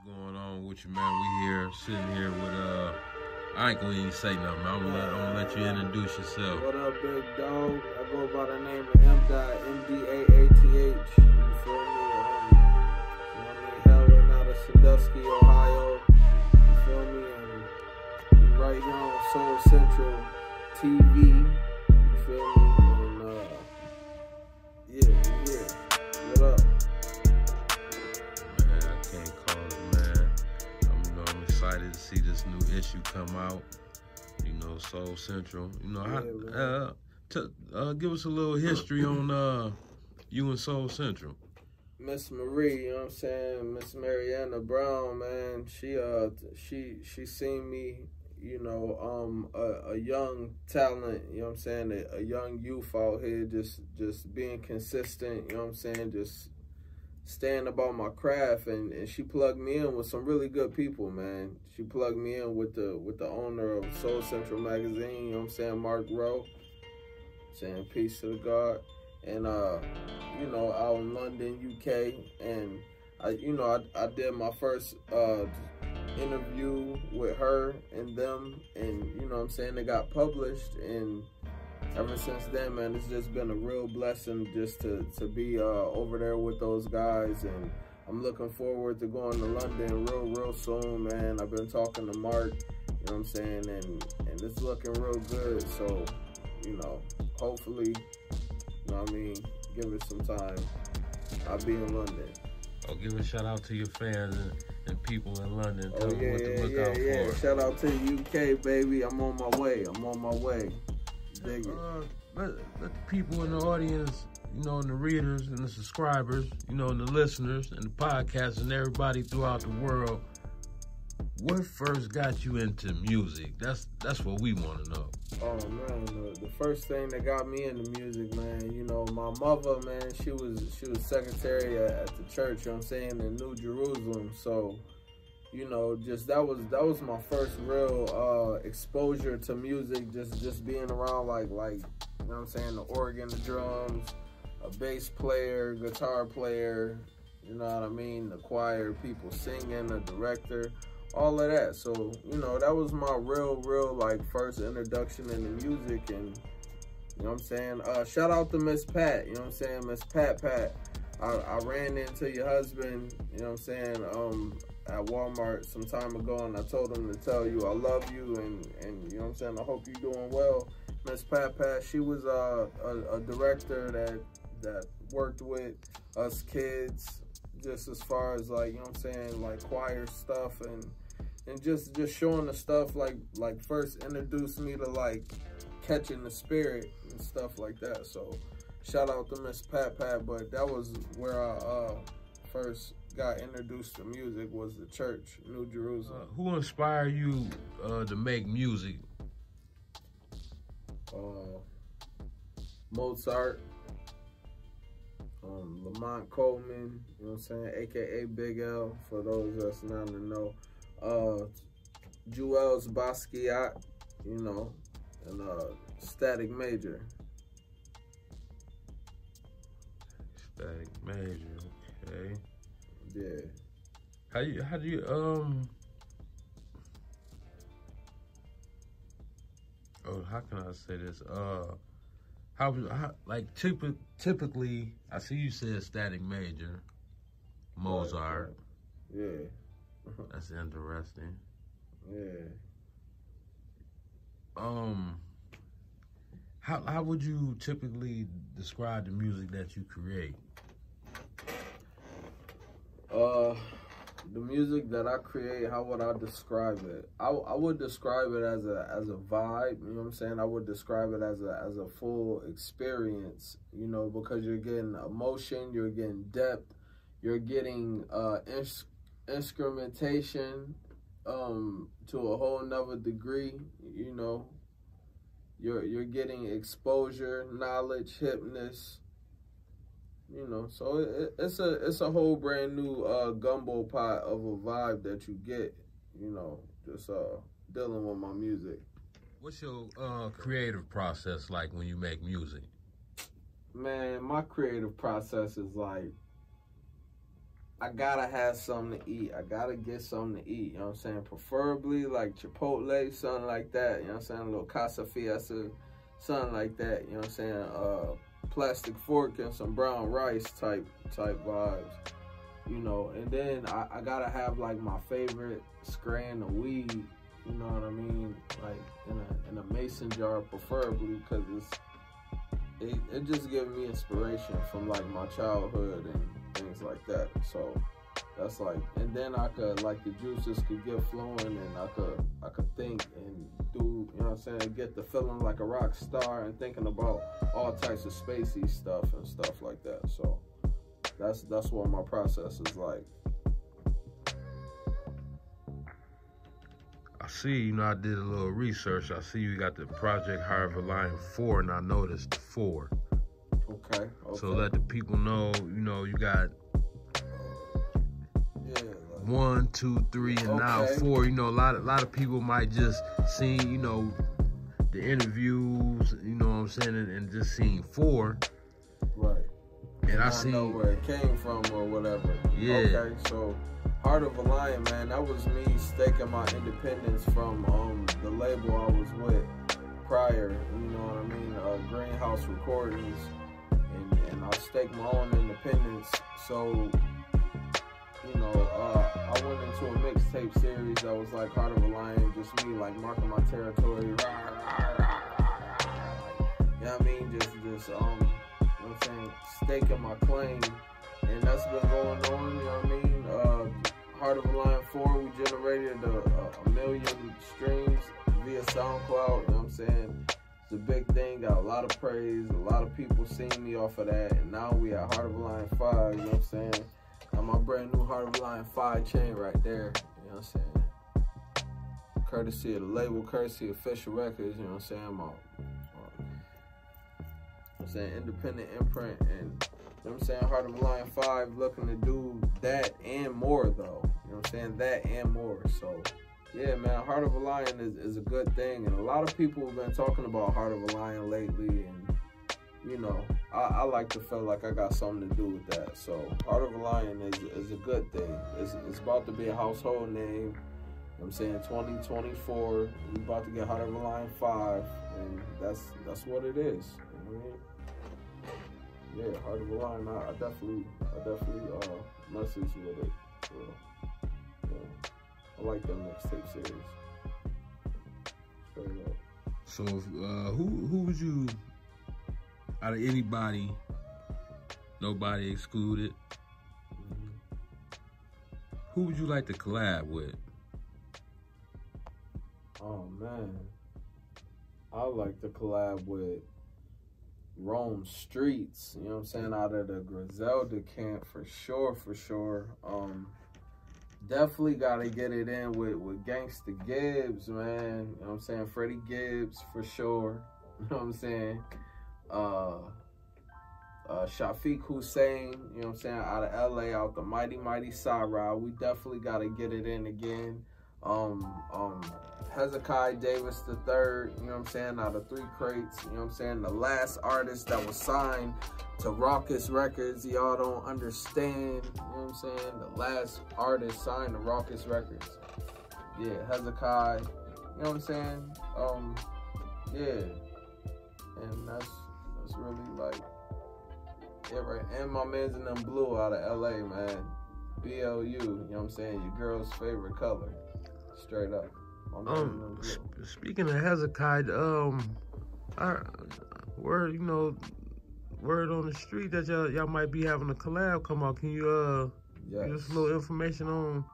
Going on with you, man? We here, sitting here with I ain't gonna even say nothing, man. I'm gonna let you introduce yourself. What up, big dog? I go by the name of MDaath, M-D-A-A-T-H. You feel me? Hailing out of Sandusky, Ohio. You feel me? And right here on Soul Central TV. You feel me? And yeah. What up? Man, I can't call it, man. I'm excited to see this new issue come out. You know, Soul Central. You know, give us a little history on you and Soul Central. Miss Marie, you know what I'm saying? Miss Mariana Brown, man. She seen me, you know, a young talent, you know what I'm saying? A young youth out here just being consistent, you know what I'm saying? Just staying about my craft, and she plugged me in with some really good people, man. She plugged me in with the owner of Soul Central magazine, you know what I'm saying, Mark Rowe. Saying peace to the God. And you know, out in London, UK, and I did my first interview with her and them, and you know what I'm saying, they got published, and ever since then, man, it's just been a real blessing just to be over there with those guys, and I'm looking forward to going to London real soon, man. I've been talking to Mark, you know what I'm saying, and it's looking real good, so, you know, hopefully, you know what I mean, give it some time. I'll be in London. Oh, give a shout out to your fans and people in London. Tell them what to look out for. Shout out to the UK, baby. I'm on my way. Dig it. Let the people in the audience, you know, and the readers and the subscribers, you know, and the listeners and the podcasts and everybody throughout the world, what first got you into music? That's what we want to know. Oh man, the first thing that got me into music, man, you know, my mother, man, she was secretary at the church, you know what I'm saying, in New Jerusalem. So, you know, just that was my first real exposure to music, just being around like, you know what I'm saying, the organ, the drums, a bass player, guitar player, you know what I mean, the choir, people singing, the director, all of that. So, you know, that was my real like first introduction into music. And you know what I'm saying, shout out to Miss Pat, you know what I'm saying, Miss Pat. I ran into your husband, you know what I'm saying, at Walmart some time ago, and I told him to tell you I love you, and you know what I'm saying, I hope you're doing well. Miss Pat, she was a director that worked with us kids, just as far as like, you know what I'm saying, like choir stuff, and just showing the stuff, like first introduced me to like catching the spirit and stuff like that. So shout out to Miss Pat, but that was where I first got introduced to music, was the church, New Jerusalem. Who inspired you to make music? Mozart, Lamont Coleman, you know what I'm saying, aka Big L, for those that's not to know. Juelz Basquiat, you know, and Static Major. Static Major, okay. Yeah. How do you how can I say this? How like typically, I see you said Static Major, Mozart. Yeah. That's interesting. Yeah. How would you typically describe the music that you create? The music that I create, how would I describe it? I would describe it as a vibe, you know what I'm saying? I would describe it as a full experience, you know, because you're getting emotion, you're getting depth, you're getting instrumentation to a whole nother degree, you know. You're getting exposure, knowledge, hipness, you know. So it's a whole brand new gumbo pot of a vibe that you get, you know, just dealing with my music. What's your creative process like when you make music? Man, my creative process is like, I gotta have something to eat. I gotta get something to eat, you know what I'm saying? Preferably like Chipotle, something like that, you know what I'm saying? A little Casa Fiesta, something like that, you know what I'm saying? Plastic fork and some brown rice type vibes, you know. And then I gotta have like my favorite strand of weed, you know what I mean? Like in a mason jar preferably, because it just gives me inspiration from like my childhood and things like that. So that's like, and then I could, like, the juices could get flowing, and I could think and do, you know what I'm saying, get the feeling like a rock star and thinking about all types of spacey stuff and stuff like that. So that's what my process is like. I see, you know, I did a little research. I see you got the Project Harvey Line 4, and I noticed 4. Okay. So let the people know, you know, you got 1, 2, 3, and now 4. You know, a lot of people might just see, you know, the interviews, you know what I'm saying, and just seeing 4. Right. And I see where it came from or whatever. Yeah. Okay, so Heart of a Lion, man, that was me staking my independence from the label I was with prior, you know what I mean, Greenhouse Recordings, and I staked my own independence. So, you know, I went into a mixtape series that was like Heart of a Lion, just me like marking my territory, like, you know what I mean, just you know what I'm saying, staking my claim, and that's been going on, you know what I mean. Heart of a Lion 4, we generated a million streams via SoundCloud, you know what I'm saying. It's a big thing, got a lot of praise, a lot of people seeing me off of that, and now we at Heart of a Lion 5, you know what I'm saying. Got my brand new Heart of a Lion 5 chain right there, you know what I'm saying. Courtesy of the label, courtesy of Official Records, you know what I'm saying. I'm saying independent imprint, and you know what I'm saying, Heart of a Lion 5 looking to do that and more though. You know what I'm saying? That and more. So yeah, man, Heart of a Lion is a good thing, and a lot of people have been talking about Heart of a Lion lately, and you know, I like to feel like I got something to do with that. So Heart of a Lion is a good thing. It's about to be a household name. You know what I'm saying? 2024, we about to get Heart of a Lion 5, and that's what it is. You know what I mean? Yeah, Heart of a Lion, I definitely message with it. So, yeah, I like that mixtape series. Straight up. So, who would you, out of anybody, nobody excluded, who would you like to collab with? Oh man, I like to collab with Rome Streets, you know what I'm saying, out of the Griselda camp for sure. Definitely gotta get it in with Gangsta Gibbs, man. You know what I'm saying? Freddie Gibbs for sure. You know what I'm saying? Shafiq Hussein, you know what I'm saying, out of LA, out the mighty Sarah. We definitely gotta get it in again. Hezekiah Davis III, you know what I'm saying, out of 3 Crates, you know what I'm saying, the last artist that was signed to Raucous Records. Y'all don't understand, you know what I'm saying, the last artist signed to Raucous Records. Yeah, Hezekiah, you know what I'm saying, yeah, and that's really like it, right? And my man's in them blue out of LA, man, BLU, you know what I'm saying, your girl's favorite color, straight up. Speaking of Hezekiah, word on the street that y'all might be having a collab come out. Can you give us a little information on?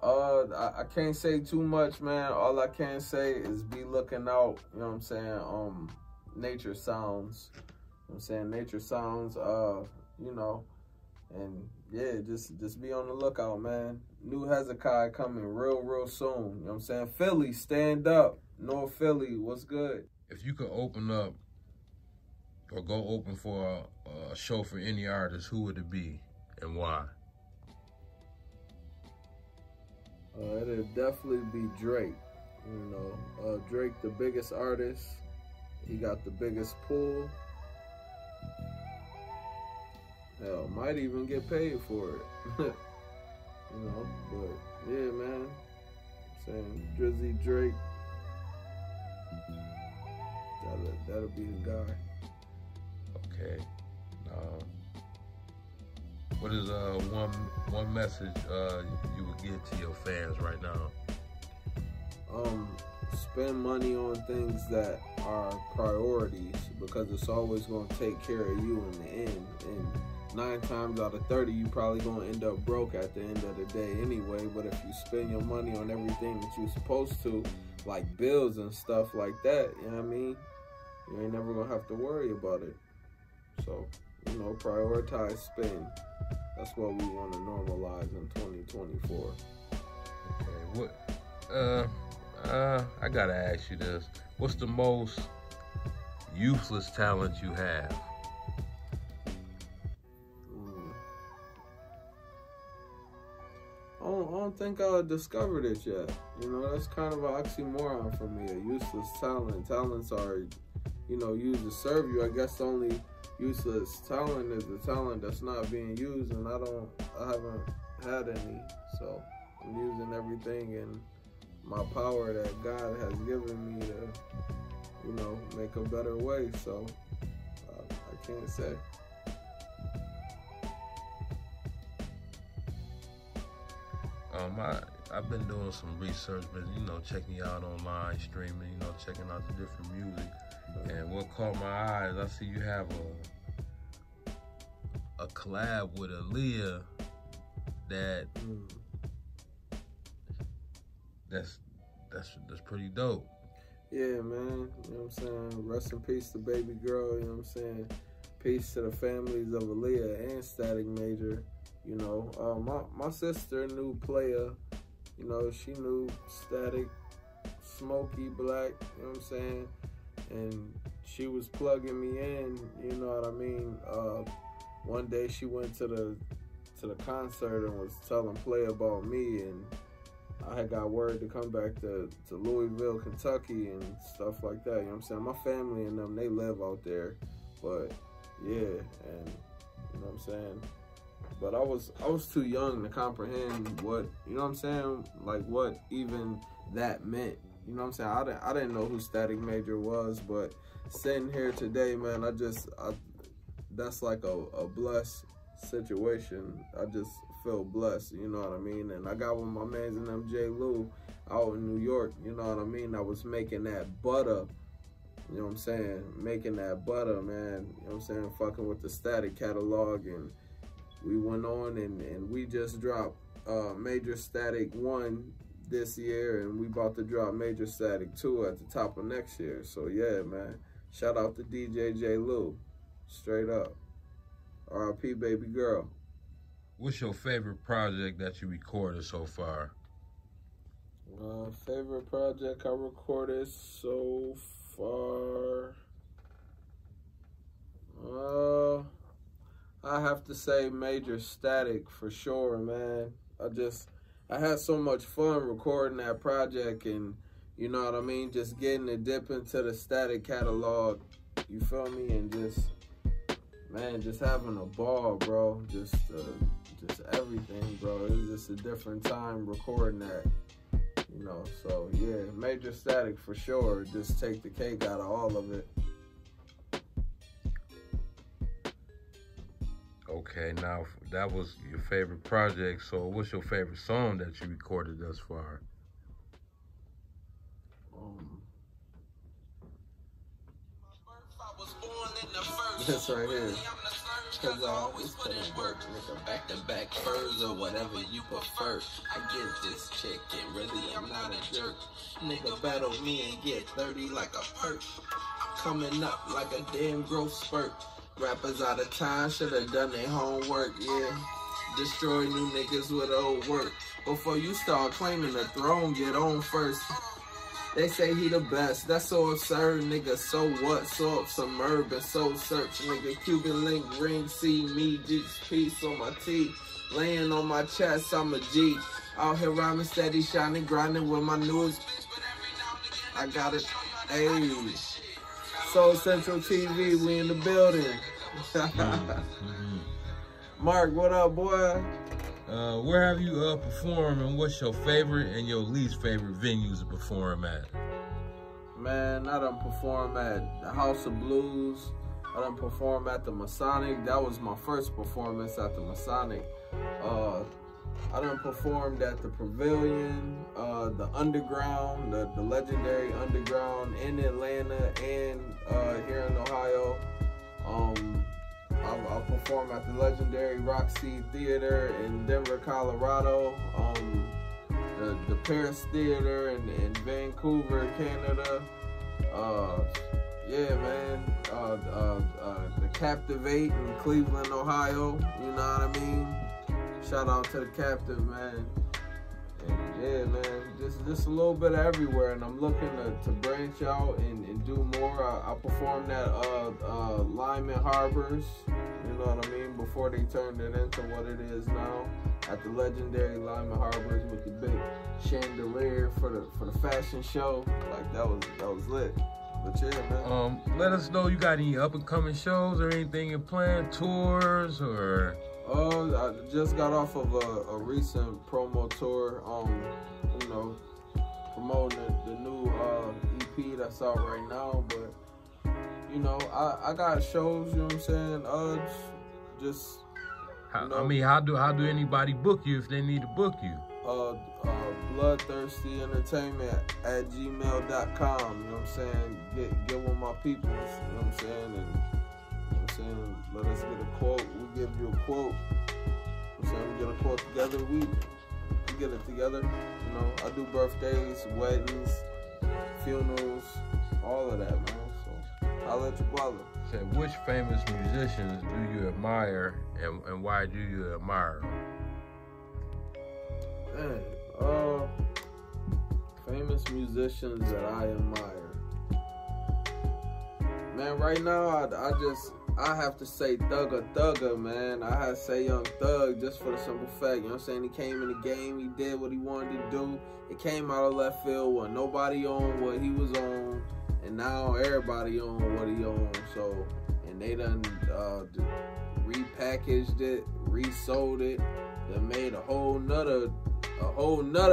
I can't say too much, man. All I can say is be looking out. You know what I'm saying? Nature Sounds. You know what I'm saying? Nature Sounds. You know, and yeah, just be on the lookout, man. New Hezekiah coming real soon. You know what I'm saying? Philly, stand up. North Philly, what's good? If you could open up or go open for a show for any artist, who would it be and why? It'd definitely be Drake. You know, Drake, the biggest artist. He got the biggest pull. Hell, might even get paid for it. You know, but yeah, man. I'm saying Drizzy Drake. That'll be the guy. Okay. What is one message you would give to your fans right now? Spend money on things that are priorities, because it's always going to take care of you in the end. And 9 times out of 30, you probably going to end up broke at the end of the day anyway. But if you spend your money on everything that you're supposed to, like bills and stuff like that, you know what I mean? You ain't never going to have to worry about it. So, you know, prioritize spend. That's what we want to normalize in 2024. Okay, I gotta ask you this. What's the most useless talent you have? I don't think I discovered it yet. You know, that's kind of an oxymoron for me, a useless talent. Talents are, you know, used to serve you. I guess the only useless talent is the talent that's not being used, and I haven't had any. So I'm using everything in my power that God has given me to, you know, make a better way. So I can't say. I've been doing some research, but you know, checking you out online, streaming, you know, checking out the different music. And what caught my eyes, I see you have a collab with Aaliyah that's pretty dope. Yeah, man. You know what I'm saying? Rest in peace to baby girl, you know what I'm saying? Peace to the families of Aaliyah and Static Major. You know, my sister knew Playa. You know, she knew Static, Smokey Black, you know what I'm saying? And she was plugging me in, you know what I mean? One day she went to the concert and was telling Playa about me, and I had got word to come back to Louisville, Kentucky and stuff like that, you know what I'm saying? My family and them, they live out there, but yeah, and you know what I'm saying? But I was too young to comprehend what, you know what I'm saying, like what even that meant. You know what I'm saying? I didn't know who Static Major was, but sitting here today, man, that's like a blessed situation. I just feel blessed, you know what I mean? And I got with my mans and them J. Lou out in New York, you know what I mean? I was making that butter, you know what I'm saying? Making that butter, man, you know what I'm saying? Fucking with the Static catalog, and we went on and we just dropped Major Static 1 this year, and we about to drop Major Static 2 at the top of next year. So yeah, man, shout out to DJ J. Lou, straight up. R.I.P. baby girl. What's your favorite project that you recorded so far? Favorite project I recorded so far? I have to say Major Static for sure, man. I had so much fun recording that project, and you know what I mean, just getting to dip into the Static catalog, you feel me, and just having a ball, bro. Just everything, bro. It was just a different time recording that, you know. So yeah, Major Static for sure. Just take the cake out of all of it. Okay, now that was your favorite project, so what's your favorite song that you recorded thus far? This right here. Cause I always put in work, nigga, back to back furs or whatever you prefer. I get this chick, and really I'm not a jerk. Nigga battle me and get 30 like a perk. Coming up like a damn growth spurt. Rappers out of time, should've done their homework, yeah. Destroy new niggas with old work. Before you start claiming the throne, get on first. They say he the best, that's so absurd, nigga, so what? So up some urban, soul search, nigga, Cuban link ring, see me, G's piece on my teeth, laying on my chest, I'm a G, out here rhyming steady, shining, grinding with my newest, I got it, ayy, Soul Central TV, we in the building. Mark, what up, boy? Where have you performed, and what's your favorite and your least favorite venues to perform at? Man, I done perform at the House of Blues. I done perform at the Masonic. That was my first performance at the Masonic. I done performed at the Pavilion, the Underground, the legendary Underground in Atlanta and here in Ohio. I'll perform at the legendary Roxy Theater in Denver, Colorado. The Paris Theater in Vancouver, Canada. Yeah, man. The Captivate in Cleveland, Ohio. You know what I mean? Shout out to the Captive, man. And yeah, man, just a little bit of everywhere. And I'm looking to branch out and do more. I performed at Lyman Harbors, you know what I mean, before they turned it into what it is now. At the legendary Lyman Harbors with the big chandelier for the fashion show. Like that was lit. But yeah, man. Let us know, you got any up and coming shows or anything in plan, tours or? I just got off of a recent promo tour. You know, promoting the new EP that's out right now. But you know, I got shows. You know what I'm saying? Just. You know, I mean, how do anybody book you if they need to book you? bloodthirstyentertainment@gmail.com. You know what I'm saying? Get with my people. You know what I'm saying? And you know what I'm saying? Let us get a quote. We give you a quote. You know what I'm saying? We get a quote together. We get it together. You know, I do birthdays, weddings, funerals, all of that, man. So I'll let you brother. Say, which famous musicians do you admire, and why do you admire them? Man, famous musicians that I admire. Man, right now I have to say Thugger, man. I have to say Young Thug just for the simple fact, you know what I'm saying? He came in the game, he did what he wanted to do. It came out of left field when nobody owned what he was on, and now everybody own what he owns. So, and they done repackaged it, resold it, they made a whole nother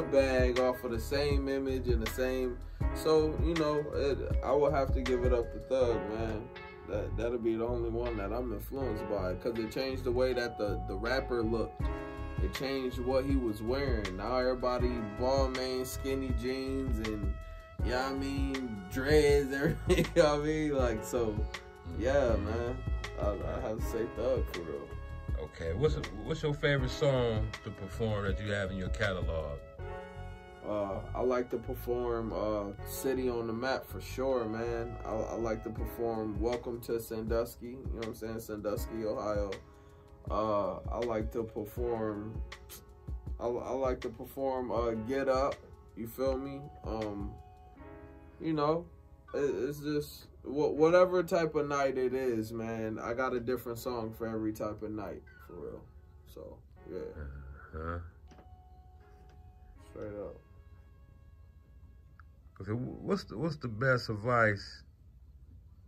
bag off of the same image and the same. So, you know, I will have to give it up to Thug, man. That'll be the only one that I'm influenced by, because it changed the way that the rapper looked. It changed what he was wearing. Now everybody ball main, skinny jeans, and you know what I mean, dreads, everything. You know what I mean? Like, so yeah, man. I have to say Thug for real. Okay, what's your favorite song to perform that you have in your catalog? I like to perform City on the Map for sure, man. I like to perform Welcome to Sandusky, you know what I'm saying, Sandusky, Ohio. I like to perform Get Up, you feel me? You know, it's just whatever type of night it is, man. I got a different song for every type of night, for real. So, yeah. Straight up. Okay, what's the best advice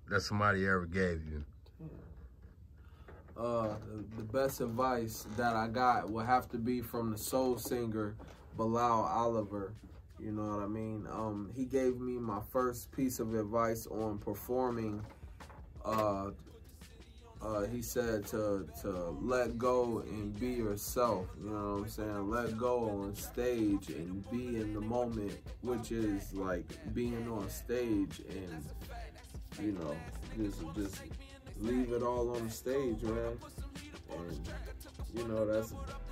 that somebody ever gave you? The best advice that I got would have to be from the soul singer Bilal Oliver. You know what I mean? He gave me my first piece of advice on performing. He said to let go and be yourself. You know what I'm saying? Let go on stage and be in the moment, which is like being on stage, and you know, just leave it all on the stage, man. And you know,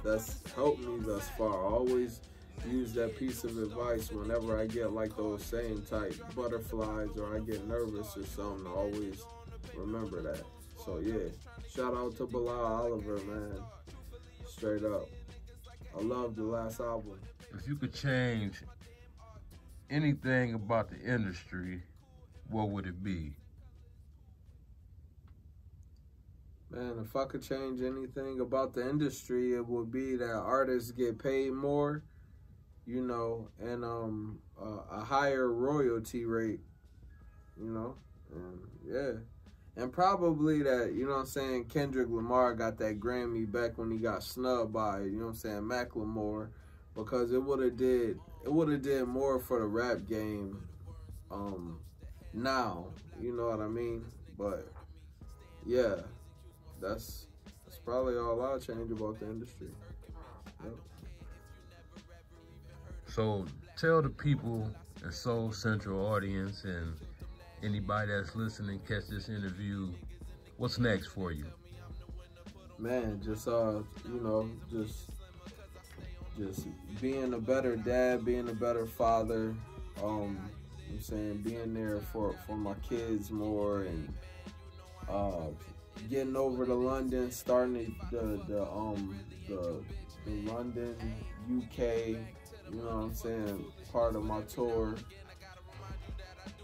that's helped me thus far. I always use that piece of advice whenever I get like those same type butterflies or I get nervous or something. I always remember that. So yeah, shout out to Bilal Oliver, man. Straight up. I love the last album. If you could change anything about the industry, what would it be? Man, if I could change anything about the industry, it would be that artists get paid more, you know, and a higher royalty rate, you know, and yeah. And probably that, you know what I'm saying, Kendrick Lamar got that Grammy back when he got snubbed by, you know what I'm saying, Macklemore, because it would have did more for the rap game now, you know what I mean? But yeah, that's probably all I'll change about the industry. Yep. So tell the people, the Soul Central audience, and anybody that's listening, catch this interview, what's next for you? Man, just you know, just being a better dad, being a better father, I'm saying, being there for my kids more, and getting over to London, starting the London, UK, you know what I'm saying, part of my tour.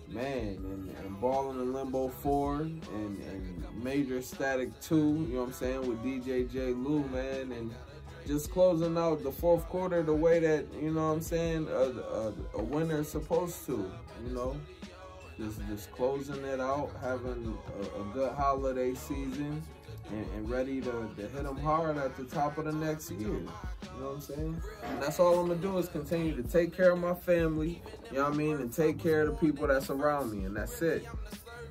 Man, and Ballinginlimbo 4 and Major Static 2, you know what I'm saying, with DJ J. Lou, man, and just closing out the fourth quarter the way that, you know what I'm saying, a winner's supposed to, you know, just closing it out, having a good holiday season, and ready to hit them hard at the top of the next year. You know what I'm saying? And that's all I'm going to do is continue to take care of my family, you know what I mean, and take care of the people that's around me, and that's it.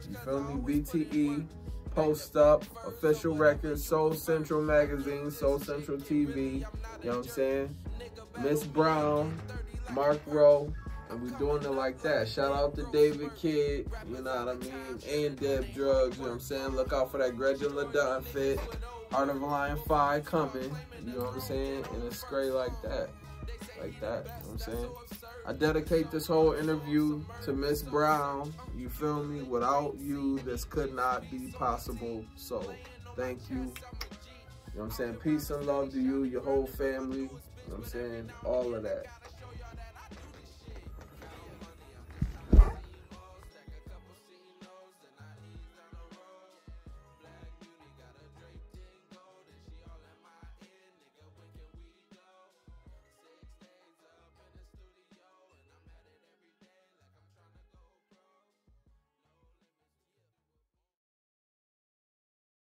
You feel me? BTE, Post Up, Official Records, Soul Central Magazine, Soul Central TV, you know what I'm saying? Miss Brown, Mark Rowe, and we doing it like that. Shout out to David Kidd, you know what I mean, and Deb Drugs, you know what I'm saying? Look out for that Gretchen LaDon fit. Heart of a Lion 5 coming, you know what I'm saying? And it's great like that, you know what I'm saying? I dedicate this whole interview to Miss Brown, you feel me? Without you, this could not be possible, so thank you. You know what I'm saying? Peace and love to you, your whole family, you know what I'm saying? All of that.